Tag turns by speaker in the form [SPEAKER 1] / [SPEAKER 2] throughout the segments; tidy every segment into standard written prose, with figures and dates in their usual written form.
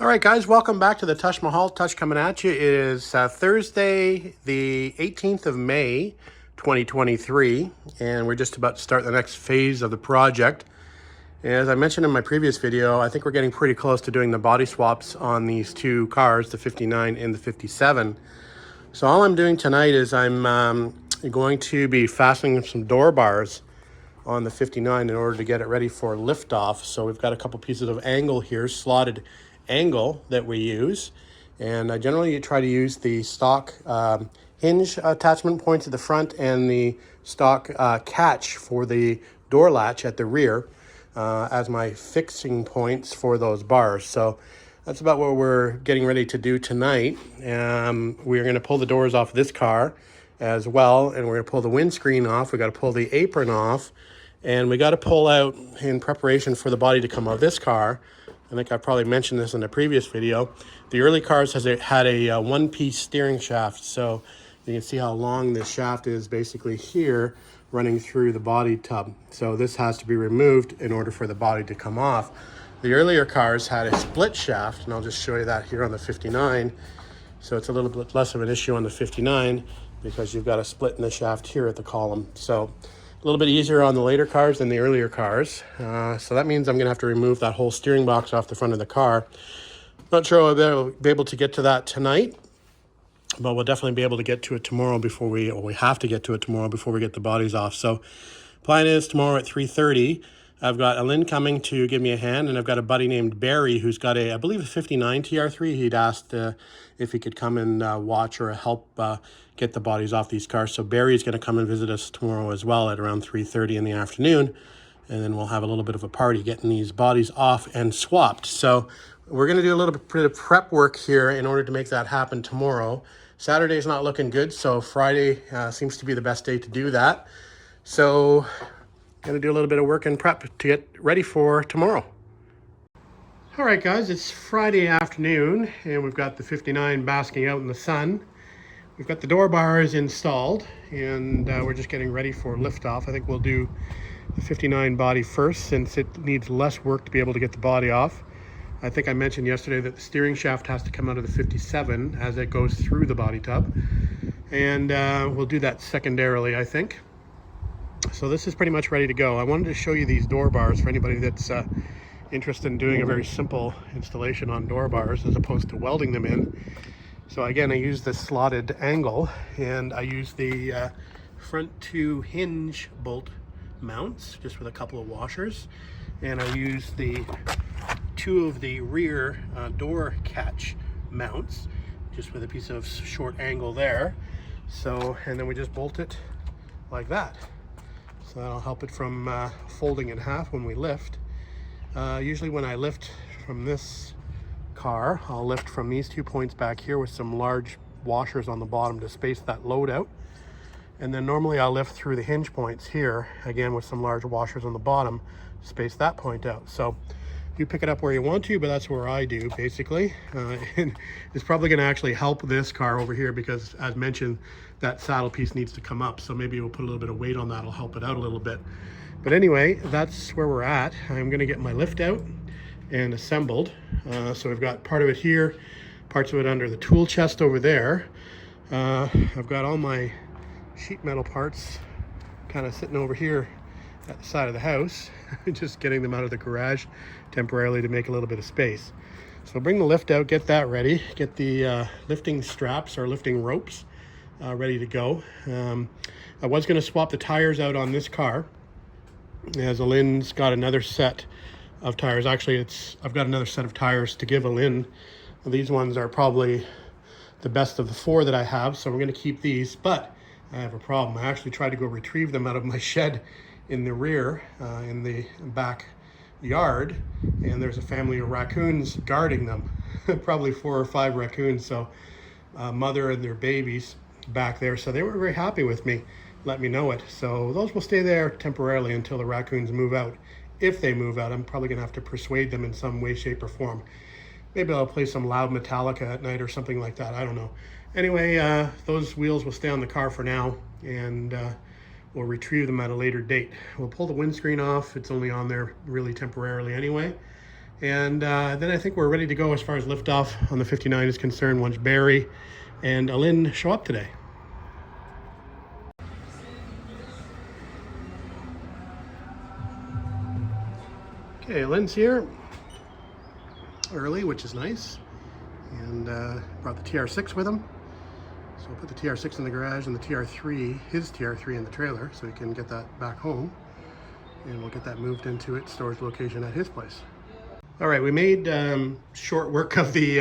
[SPEAKER 1] All right, guys, welcome back to the Tush Mahal. Tush coming at you. It is Thursday, the 18th of May, 2023, and we're just about to start the next phase of the project. As I mentioned in my previous video, I think we're getting pretty close to doing the body swaps on these two cars, the 59 and the 57. So all I'm doing tonight is I'm going to be fastening some door bars on the 59 in order to get it ready for liftoff. So we've got a couple pieces of angle here, slotted angle that we use, and I generally try to use the stock hinge attachment points at the front and the stock catch for the door latch at the rear as my fixing points for those bars. So that's about what we're getting ready to do tonight. We're going to pull the doors off this car as well, and we're going to pull the windscreen off. We got to pull the apron off, and we got to pull out in preparation for the body to come out of this car. I think I probably mentioned this in a previous video. The early cars had a one-piece steering shaft, so you can see how long this shaft is basically here running through the body tub. So this has to be removed in order for the body to come off. The earlier cars had a split shaft, and I'll just show you that here on the 59. So it's a little bit less of an issue on the 59 because you've got a split in the shaft here at the column. So a little bit easier on the later cars than the earlier cars. So that means I'm going to have to remove that whole steering box off the front of the car. Not sure I'll be able to get to that tonight, but we'll definitely be able to get to it tomorrow before we have to get to it tomorrow before we get the bodies off. So plan is tomorrow at 3:30. I've got Elin coming to give me a hand, and I've got a buddy named Barry who's got I believe a 59 TR3. He'd asked if he could come and watch or help get the bodies off these cars. So Barry's going to come and visit us tomorrow as well at around 3:30 in the afternoon, and then we'll have a little bit of a party getting these bodies off and swapped. So we're going to do a little bit of prep work here in order to make that happen tomorrow. Saturday's not looking good, so Friday seems to be the best day to do that. So going to do a little bit of work and prep to get ready for tomorrow. All right, guys, it's Friday afternoon, and we've got the 59 basking out in the sun. We've got the door bars installed, and we're just getting ready for liftoff. I think we'll do the 59 body first since it needs less work to be able to get the body off. I think I mentioned yesterday that the steering shaft has to come out of the 57 as it goes through the body tub, and we'll do that secondarily, I think. So this is pretty much ready to go. I wanted to show you these door bars for anybody that's interested in doing a very simple installation on door bars as opposed to welding them in. So again, I use this slotted angle, and I use the front two hinge bolt mounts just with a couple of washers, and I use the two of the rear door catch mounts just with a piece of short angle there. So, and then we just bolt it like that. So that'll help it from folding in half when we lift. Usually when I lift from this car, I'll lift from these 2 points back here with some large washers on the bottom to space that load out. And then normally I'll lift through the hinge points here, again with some large washers on the bottom to space that point out. So you pick it up where you want to, but that's where I do basically. And it's probably going to actually help this car over here because, as mentioned, that saddle piece needs to come up. So maybe we'll put a little bit of weight on that. It'll help it out a little bit. But anyway, that's where we're at. I'm going to get my lift out and assembled. So I've got part of it here, parts of it under the tool chest over there. I've got all my sheet metal parts kind of sitting over here at the side of the house, just getting them out of the garage temporarily to make a little bit of space. So bring the lift out, get that ready, get the lifting straps or lifting ropes ready to go. I was going to swap the tires out on this car, as Elin's got another set of tires. Actually, I've got another set of tires to give Elin. These ones are probably the best of the four that I have, so we're going to keep these, but I have a problem. I actually tried to go retrieve them out of my shed in the rear, in the back yard, and there's a family of raccoons guarding them. Probably 4 or 5 raccoons, so mother and their babies back there. So they were very happy with me, let me know it. So those will stay there temporarily until the raccoons move out. If they move out, I'm probably gonna have to persuade them in some way, shape, or form. Maybe I'll play some loud Metallica at night or something like that, I don't know. Anyway, those wheels will stay on the car for now, and we'll retrieve them at a later date. We'll pull the windscreen off. It's only on there really temporarily anyway. And then I think we're ready to go as far as liftoff on the 59 is concerned once Barry and Elin show up today. Okay, Elin's here early, which is nice, and brought the TR6 with him. So we'll put the TR6 in the garage and the TR3, his TR3 in the trailer, so he can get that back home, and we'll get that moved into its storage location at his place. All right, we made short work of the,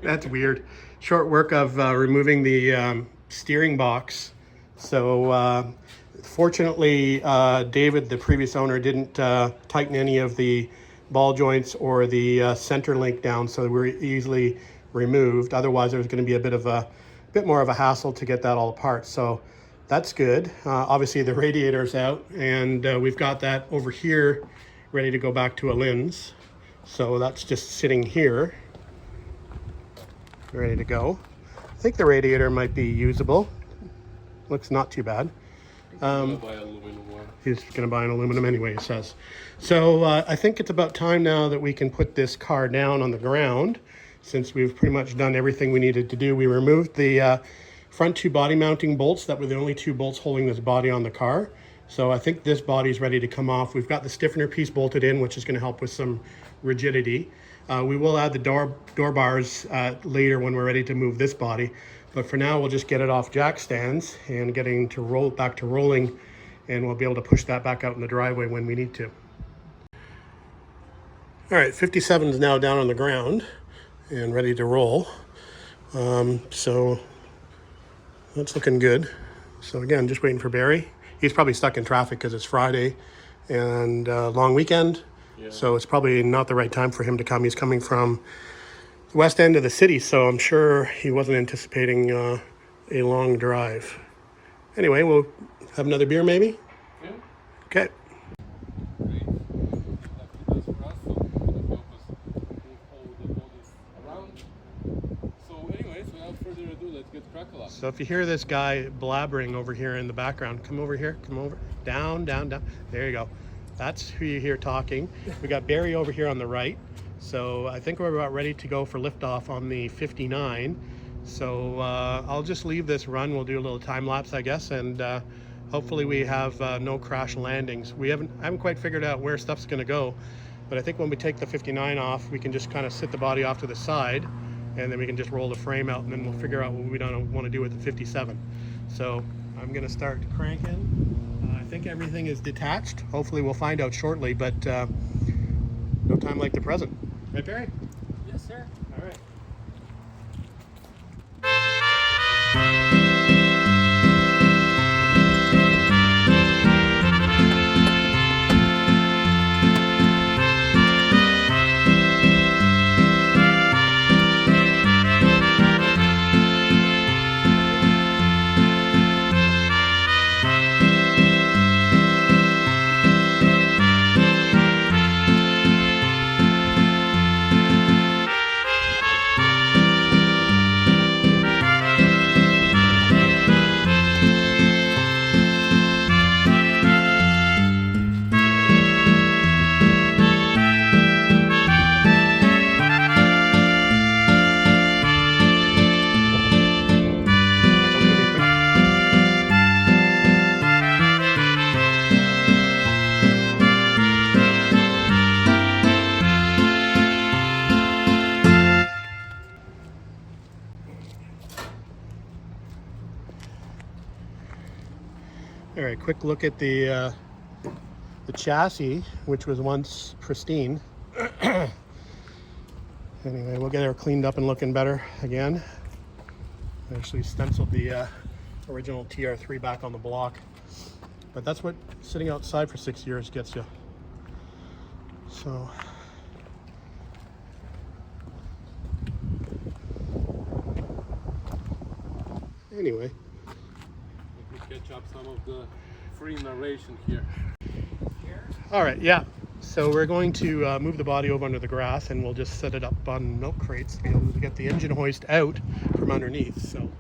[SPEAKER 1] that's weird, short work of removing the steering box. So fortunately, David, the previous owner, didn't tighten any of the ball joints or the center link down, so they were easily removed. Otherwise, there was going to be a bit more of a hassle to get that all apart. So that's good. Obviously, the radiator's out, and we've got that over here ready to go back to Elin's. So that's just sitting here, ready to go. I think the radiator might be usable. Looks not too bad. He's going to buy an aluminum anyway, he says. So I think it's about time now that we can put this car down on the ground, since we've pretty much done everything we needed to do. We removed the front two body mounting bolts that were the only two bolts holding this body on the car. So I think this body is ready to come off. We've got the stiffener piece bolted in, which is going to help with some rigidity. We will add the door bars later when we're ready to move this body. But for now, we'll just get it off jack stands and getting to back to rolling, and we'll be able to push that back out in the driveway when we need to. All right, 57 is now down on the ground and ready to roll. So that's looking good. So again, just waiting for Barry. He's probably stuck in traffic because it's Friday and long weekend. Yeah. So it's probably not the right time for him to come. He's coming from the west end of the city, so I'm sure he wasn't anticipating a long drive. Anyway, we'll have another beer maybe? Yeah. Okay. So if you hear this guy blabbering over here in the background, come over here, come over, down, down, down. There you go. That's who you hear talking. We got Barry over here on the right. So I think we're about ready to go for liftoff on the 59. So I'll just leave this run. We'll do a little time lapse, I guess, and hopefully we have no crash landings. I haven't quite figured out where stuff's gonna go, but I think when we take the 59 off, we can just kind of sit the body off to the side, and then we can just roll the frame out, and then we'll figure out what we don't want to do with the 57. So I'm gonna start cranking. I think everything is detached. Hopefully we'll find out shortly, but no time like the present. Right, Barry?
[SPEAKER 2] Yes, sir.
[SPEAKER 1] All right. All right, quick look at the chassis, which was once pristine. Anyway, we'll get her cleaned up and looking better again. I actually stenciled the original TR3 back on the block, but that's what sitting outside for 6 years gets you. So anyway,
[SPEAKER 2] catch up some of the free narration here.
[SPEAKER 1] All right, yeah. So we're going to move the body over under the grass, and we'll just set it up on milk crates to be able to get the engine hoist out from underneath. So.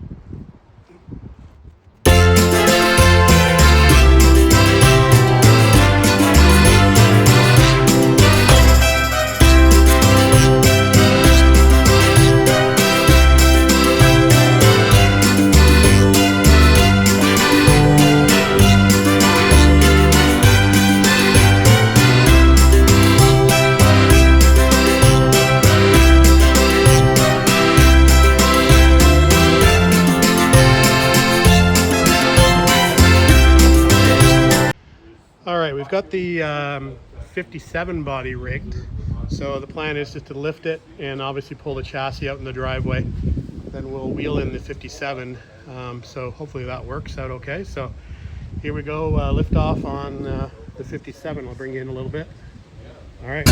[SPEAKER 1] All right, we've got the 57 body rigged. So the plan is just to lift it and obviously pull the chassis out in the driveway. Then we'll wheel in the 57. So hopefully that works out okay. So here we go, lift off on the 57. We'll bring you in a little bit. All right.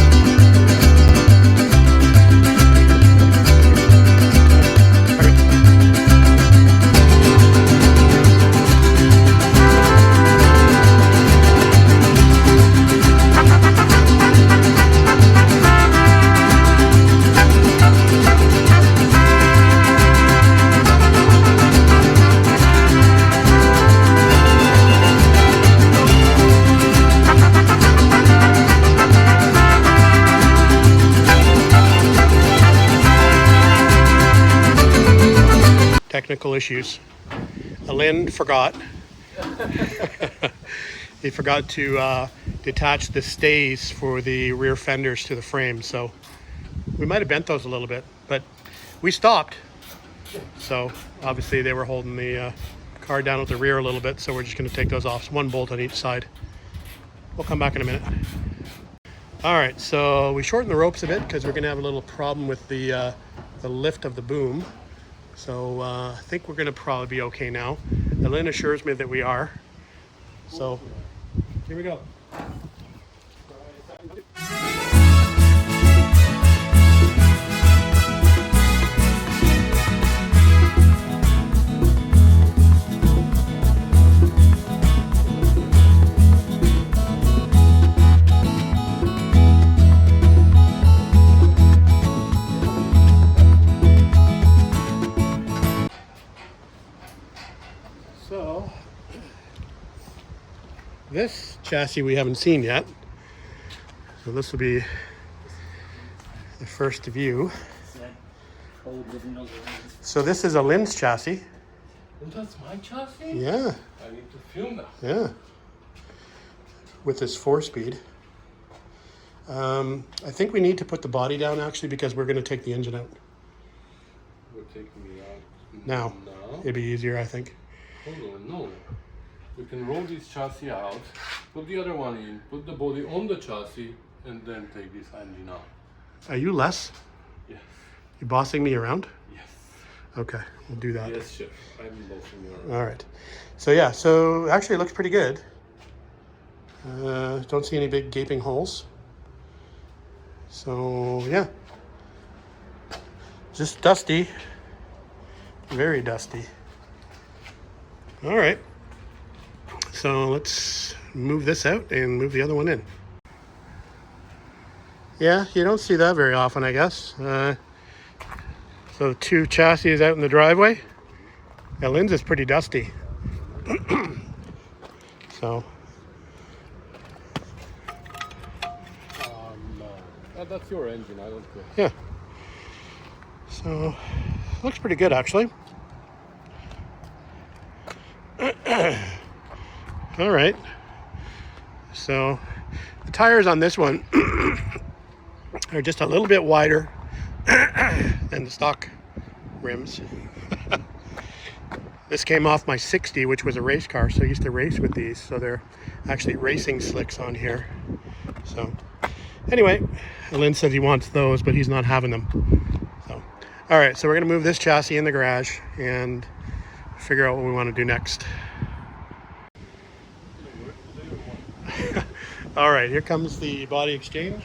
[SPEAKER 1] Technical issues. Elin forgot. He forgot to detach the stays for the rear fenders to the frame, so we might have bent those a little bit, but we stopped. So obviously they were holding the car down at the rear a little bit, so we're just going to take those off. So one bolt on each side. We'll come back in a minute. All right, so we shortened the ropes a bit because we're going to have a little problem with the lift of the boom. So I think we're going to probably be okay now. Elin assures me that we are. So here we go. So this chassis we haven't seen yet. So this will be the first view. So this is Elin's chassis.
[SPEAKER 2] And that's my chassis?
[SPEAKER 1] Yeah.
[SPEAKER 2] I need to film that.
[SPEAKER 1] Yeah. With this 4-speed. I think we need to put the body down actually because we're going to take the engine out.
[SPEAKER 2] We're taking me out.
[SPEAKER 1] Now.
[SPEAKER 2] No.
[SPEAKER 1] It'd be easier, I think.
[SPEAKER 2] Hold on, no. We can roll this chassis out, put the other one in, put the body on the chassis, and then take this engine out.
[SPEAKER 1] Are you Les?
[SPEAKER 2] Yes.
[SPEAKER 1] You bossing me around?
[SPEAKER 2] Yes.
[SPEAKER 1] Okay, we'll do that.
[SPEAKER 2] Yes, chef. I'm bossing you around.
[SPEAKER 1] All right. So yeah, so actually it looks pretty good. Don't see any big gaping holes. So yeah, just dusty, very dusty. All right, so let's move this out and move the other one in. Yeah, you don't see that very often, I guess. So 2 chassis out in the driveway. Elin's is pretty dusty. So.
[SPEAKER 2] That's your engine, I don't care.
[SPEAKER 1] Yeah. So, looks pretty good actually. All right. So, the tires on this one are just a little bit wider than the stock rims. This came off my 60, which was a race car, so I used to race with these. So they're actually racing slicks on here. So anyway, Elin says he wants those, but he's not having them. So, all right, so we're gonna move this chassis in the garage and figure out what we want to do next. All right, here comes the body exchange.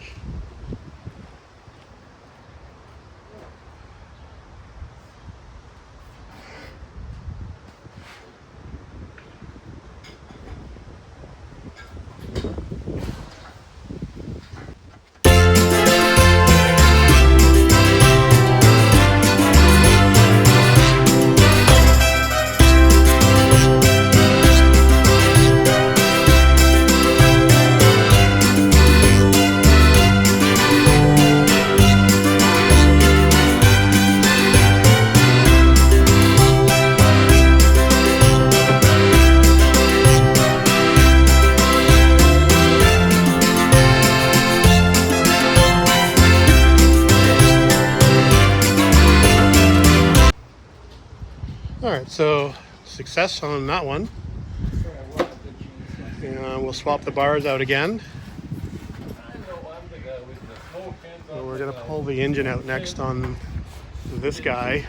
[SPEAKER 1] All right, so success on that one. And We'll swap the bars out again.
[SPEAKER 2] I know I'm the guy with the smoke hands
[SPEAKER 1] So
[SPEAKER 2] on
[SPEAKER 1] we're
[SPEAKER 2] the
[SPEAKER 1] going to
[SPEAKER 2] guy.
[SPEAKER 1] pull the engine out next on this guy.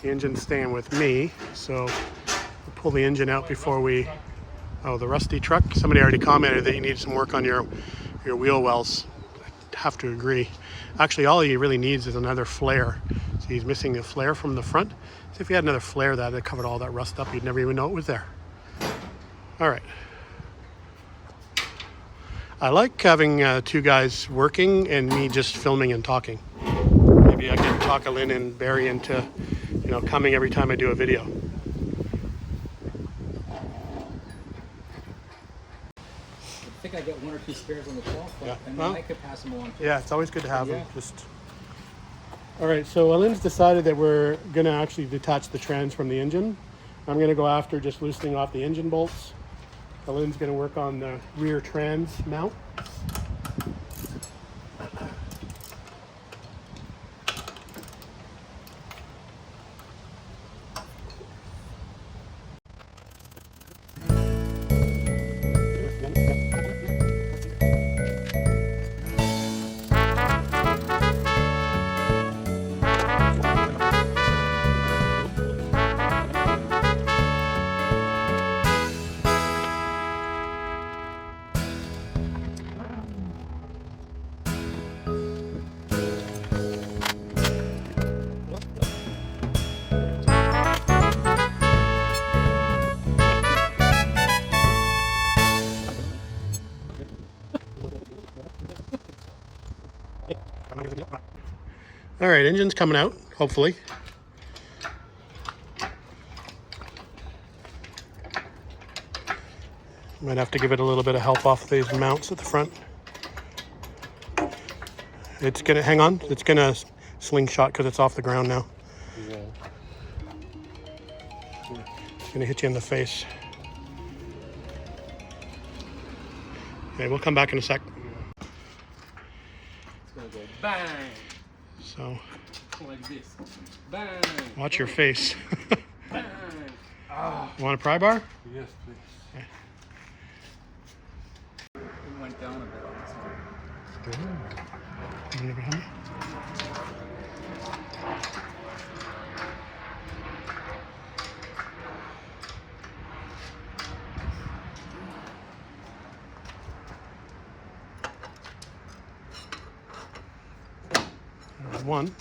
[SPEAKER 1] The engine's staying with me, so we'll pull the engine out before we... Oh, the rusty truck. Somebody already commented that you need some work on your wheel wells. I have to agree. Actually, all he really needs is another flare. So he's missing the flare from the front. So if you had another flare that covered all that rust up, you'd never even know it was there. All right. I like having two guys working and me just filming and talking. Maybe I can talk Elin and Barry into, coming every time I do a video.
[SPEAKER 3] I think I got 1 or 2 spares on the shelf, but
[SPEAKER 1] Yeah.
[SPEAKER 3] I mean,
[SPEAKER 1] Well,
[SPEAKER 3] I could pass them on.
[SPEAKER 1] Yeah, it's always good to have them.
[SPEAKER 3] Yeah.
[SPEAKER 1] Just. All right, so Elin's decided that we're gonna actually detach the trans from the engine. I'm gonna go after just loosening off the engine bolts. Elin's gonna work on the rear trans mount. All right, engine's coming out, hopefully. Might have to give it a little bit of help off these mounts at the front. It's gonna, hang on, it's gonna slingshot because it's off the ground now.
[SPEAKER 2] Yeah.
[SPEAKER 1] It's gonna hit you in the face. Okay, we'll come back in a sec.
[SPEAKER 3] It's gonna go bang,
[SPEAKER 1] So,
[SPEAKER 3] like this. Bang.
[SPEAKER 1] watch your face.
[SPEAKER 3] Bang. Ah,
[SPEAKER 1] Want a pry bar?
[SPEAKER 2] Yes, please.
[SPEAKER 3] it went down a bit on this one.
[SPEAKER 1] You never had me? There's one.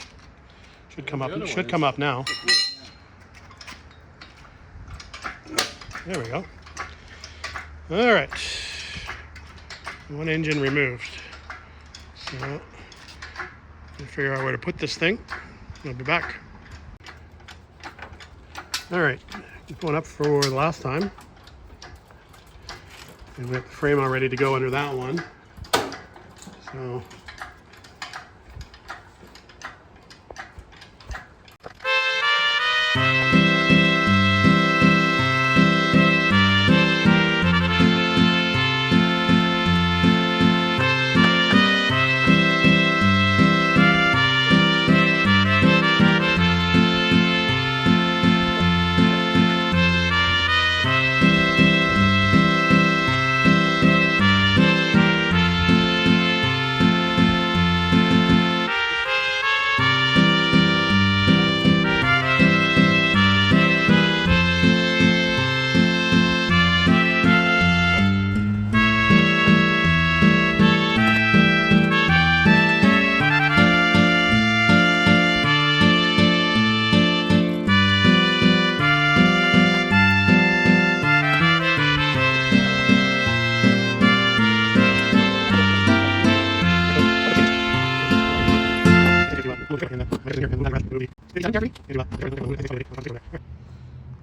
[SPEAKER 1] Should come up.
[SPEAKER 2] The other
[SPEAKER 1] Should
[SPEAKER 2] one
[SPEAKER 1] come
[SPEAKER 2] is-
[SPEAKER 1] up now. There we go. All right. One engine removed. So, I'll figure out where to put this thing. I'll be back. All right. Going up for the last time. And we have the frame all ready to go under that one. So.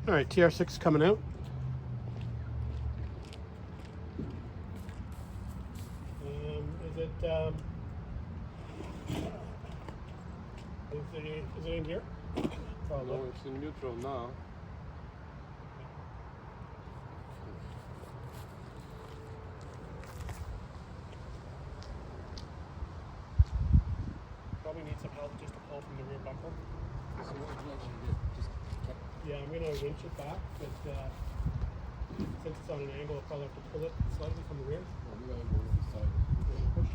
[SPEAKER 1] All right, TR6 coming out. Is it in here?
[SPEAKER 2] No, it's in neutral now.
[SPEAKER 1] Probably need some help just to pull from the rear bumper.
[SPEAKER 3] So what would you like me to do? Just kept
[SPEAKER 1] Yeah, I'm gonna winch it back, but Since it's on an angle, I'll probably have to pull it slightly from the rear.
[SPEAKER 2] Well, we gotta go on this side.
[SPEAKER 1] Push.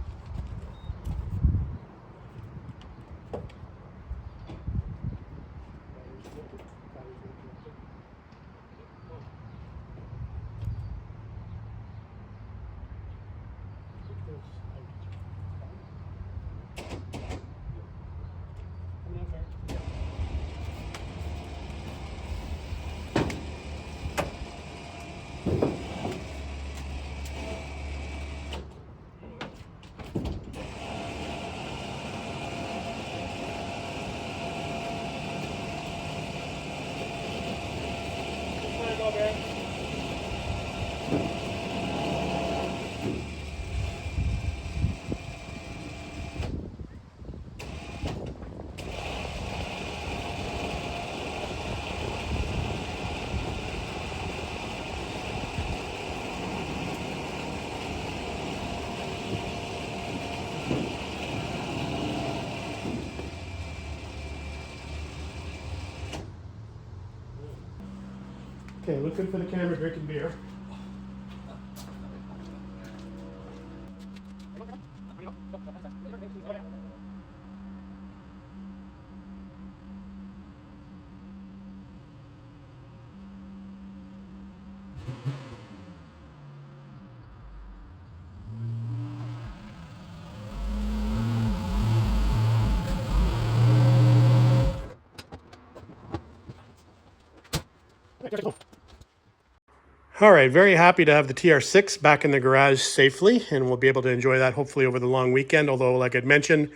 [SPEAKER 1] Okay, look good for the camera drinking beer. All right, very happy to have the TR6 back in the garage safely, and we'll be able to enjoy that hopefully over the long weekend. Although, like I'd mentioned,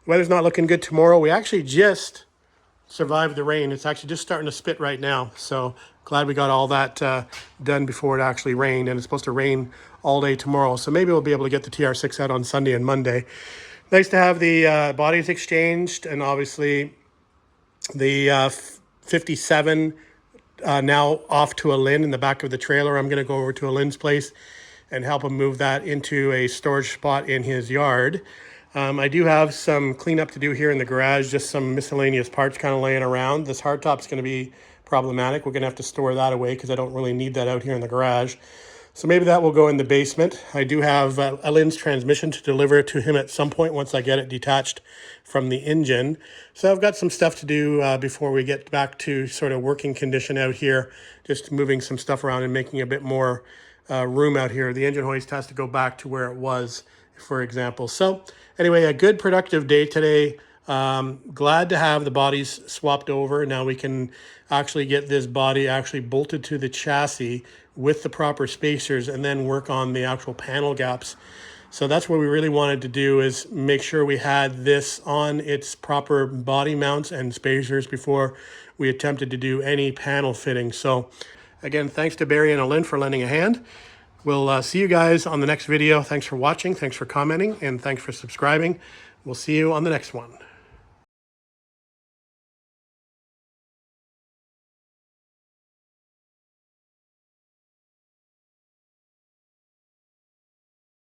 [SPEAKER 1] weather's not looking good tomorrow. We actually just survived the rain. It's actually just starting to spit right now. So glad we got all that done before it actually rained, and it's supposed to rain all day tomorrow. So maybe we'll be able to get the TR6 out on Sunday and Monday. Nice to have the bodies exchanged, and obviously the 57 now off to Elin in the back of the trailer. I'm going to go over to Elin's place and help him move that into a storage spot in his yard. I do have some cleanup to do here in the garage, just some miscellaneous parts kind of laying around. This hardtop's going to be problematic. We're going to have to store that away because I don't really need that out here in the garage. So maybe that will go in the basement. I do have Elin's transmission to deliver to him at some point once I get it detached from the engine. So I've got some stuff to do before we get back to sort of working condition out here, just moving some stuff around and making a bit more room out here. The engine hoist has to go back to where it was, for example. So anyway, a good productive day today. Glad to have the bodies swapped over. Now we can actually get this body actually bolted to the chassis with the proper spacers and then work on the actual panel gaps. So that's what we really wanted to do, is make sure we had this on its proper body mounts and spacers before we attempted to do any panel fitting. So again, thanks to Barry and Elin for lending a hand. We'll see you guys on the next video. Thanks for watching, thanks for commenting, and thanks for subscribing. We'll see you on the next one.